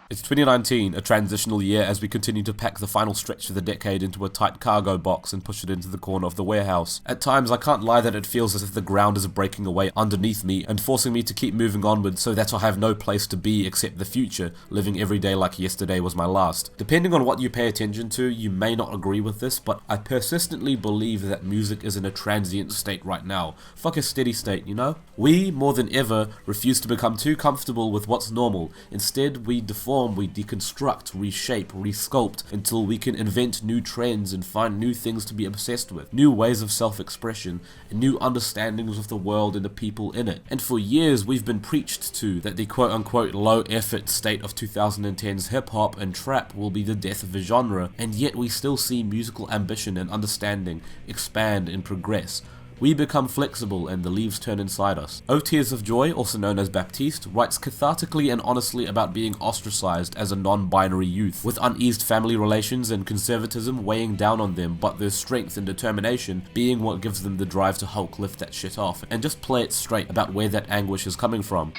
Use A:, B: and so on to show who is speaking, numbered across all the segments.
A: It's 2019, a transitional year as we continue to pack the final stretch of the decade into a tight cargo box and push it into the corner of the warehouse. At times, I can't lie that it feels as if the ground is breaking away underneath me and forcing me to keep moving onward so that I have no place to be except the future, living every day like yesterday was my last. Depending on what you pay attention to, you may not agree with this, but I persistently believe that music is in a transient state right now. Fuck a steady state, you know? We, more than ever, refuse to become too comfortable with what's normal. Instead, we deform, we deconstruct, reshape, resculpt until we can invent new trends and find new things to be obsessed with, new ways of self-expression, and new understandings of the world and the people in it. And for years we've been preached to that the quote-unquote low-effort state of 2010's hip-hop and trap will be the death of a genre, and yet we still see musical ambition and understanding expand and progress. We become flexible and the leaves turn inside us. Ohtearsofjoy, also known as Baptiste, writes cathartically and honestly about being ostracized as a non-binary youth, with uneased family relations and conservatism weighing down on them, but their strength and determination being what gives them the drive to Hulk lift that shit off, and just play it straight about where that anguish is coming from.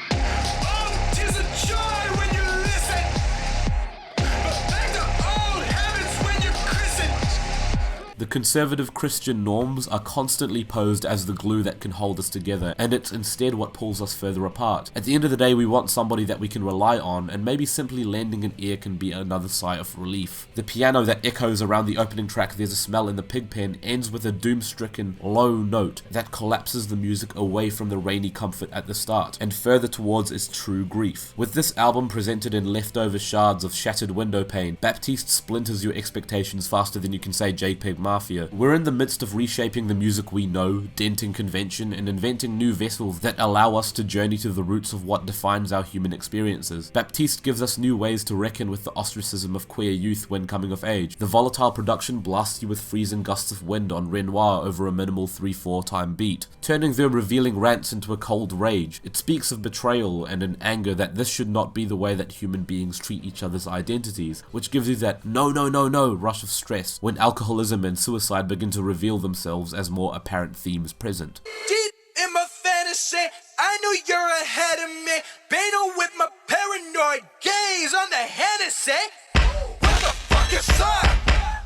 A: The conservative Christian norms are constantly posed as the glue that can hold us together, and it's instead what pulls us further apart. At the end of the day, we want somebody that we can rely on, and maybe simply lending an ear can be another sigh of relief. The piano that echoes around the opening track "There's a Smell in the Pigpen" ends with a doom-stricken, low note that collapses the music away from the rainy comfort at the start, and further towards its true grief. With this album presented in leftover shards of shattered window pane, Baptiste splinters your expectations faster than you can say JPEG Mafia. We're in the midst of reshaping the music we know, denting convention, and inventing new vessels that allow us to journey to the roots of what defines our human experiences. Baptiste gives us new ways to reckon with the ostracism of queer youth when coming of age. The volatile production blasts you with freezing gusts of wind on Renoir over a minimal 3/4 time beat, turning their revealing rants into a cold rage. It speaks of betrayal and an anger that this should not be the way that human beings treat each other's identities, which gives you that no rush of stress when alcoholism and suicide begin to reveal themselves as more apparent themes present.
B: Deep in my fantasy, I know you're ahead of me. Banal with my paranoid gaze on the Hennessy. What the fuck is up?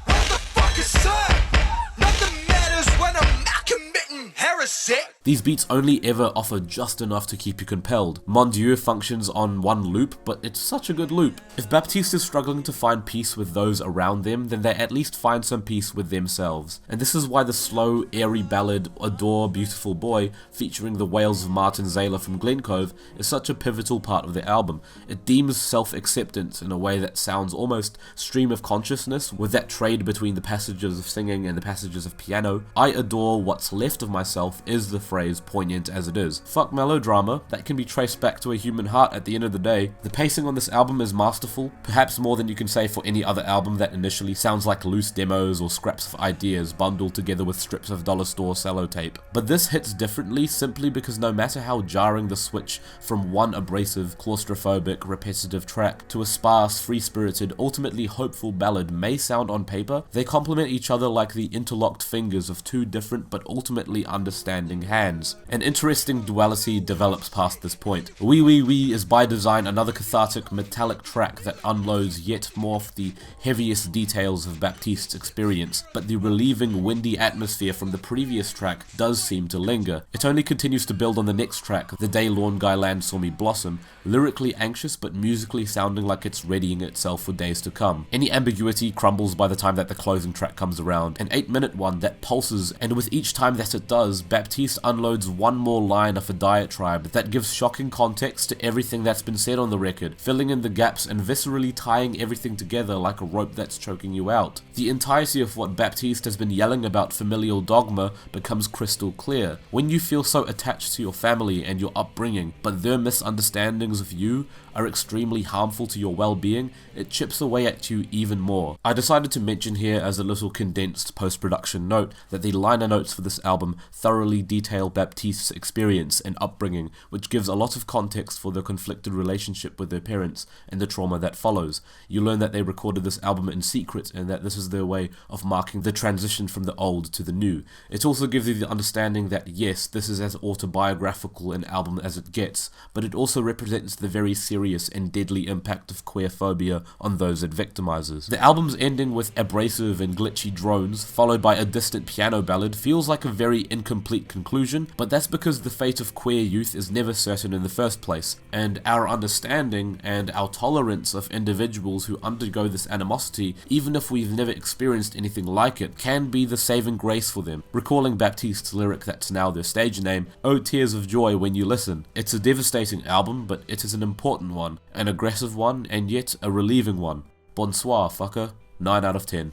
B: What the fuck is up? Nothing matters when I'm not committing heresy.
A: These beats only ever offer just enough to keep you compelled. Mon Dieu functions on one loop, but it's such a good loop. If Baptiste is struggling to find peace with those around them, then they at least find some peace with themselves. And this is why the slow, airy ballad Adore Beautiful Boy, featuring the wails of Martin Zayler from Glen Cove, is such a pivotal part of the album. It deems self-acceptance in a way that sounds almost stream of consciousness, with that trade between the passages of singing and the passages of piano. I adore what's left of myself is the phrase, poignant as it is. Fuck melodrama, that can be traced back to a human heart at the end of the day. The pacing on this album is masterful, perhaps more than you can say for any other album that initially sounds like loose demos or scraps of ideas bundled together with strips of dollar store sellotape. But this hits differently simply because no matter how jarring the switch from one abrasive, claustrophobic, repetitive track to a sparse, free-spirited, ultimately hopeful ballad may sound on paper, they complement each other like the interlocked fingers of two different but ultimately understanding hands. An interesting duality develops past this point. Ouilleouilleouilleouille is by design another cathartic, metallic track that unloads yet more of the heaviest details of Baptiste's experience, but the relieving, windy atmosphere from the previous track does seem to linger. It only continues to build on the next track, The Day Lawnguyland Saw Me Blossom, lyrically anxious but musically sounding like it's readying itself for days to come. Any ambiguity crumbles by the time that the closing track comes around, an 8-minute one that pulses, and with each time that it does, Baptiste unloads one more line of a diatribe that gives shocking context to everything that's been said on the record, filling in the gaps and viscerally tying everything together like a rope that's choking you out. The entirety of what Baptiste has been yelling about familial dogma becomes crystal clear. When you feel so attached to your family and your upbringing, but their misunderstandings of you are extremely harmful to your well-being, it chips away at you even more. I decided to mention here as a little condensed post-production note that the liner notes for this album thoroughly thoroughly detail Baptiste's experience and upbringing, which gives a lot of context for their conflicted relationship with their parents and the trauma that follows. You learn that they recorded this album in secret and that this is their way of marking the transition from the old to the new. It also gives you the understanding that yes, this is as autobiographical an album as it gets, but it also represents the very serious and deadly impact of queerphobia on those it victimizes. The album's ending with abrasive and glitchy drones, followed by a distant piano ballad, feels like a very incomplete conclusion, but that's because the fate of queer youth is never certain in the first place, and our understanding and our tolerance of individuals who undergo this animosity, even if we've never experienced anything like it, can be the saving grace for them. Recalling Baptiste's lyric that's now their stage name, "Oh tears of joy when you listen." It's a devastating album, but it is an important one, an aggressive one, and yet a relieving one. Bonsoir, fucker. 9 out of 10.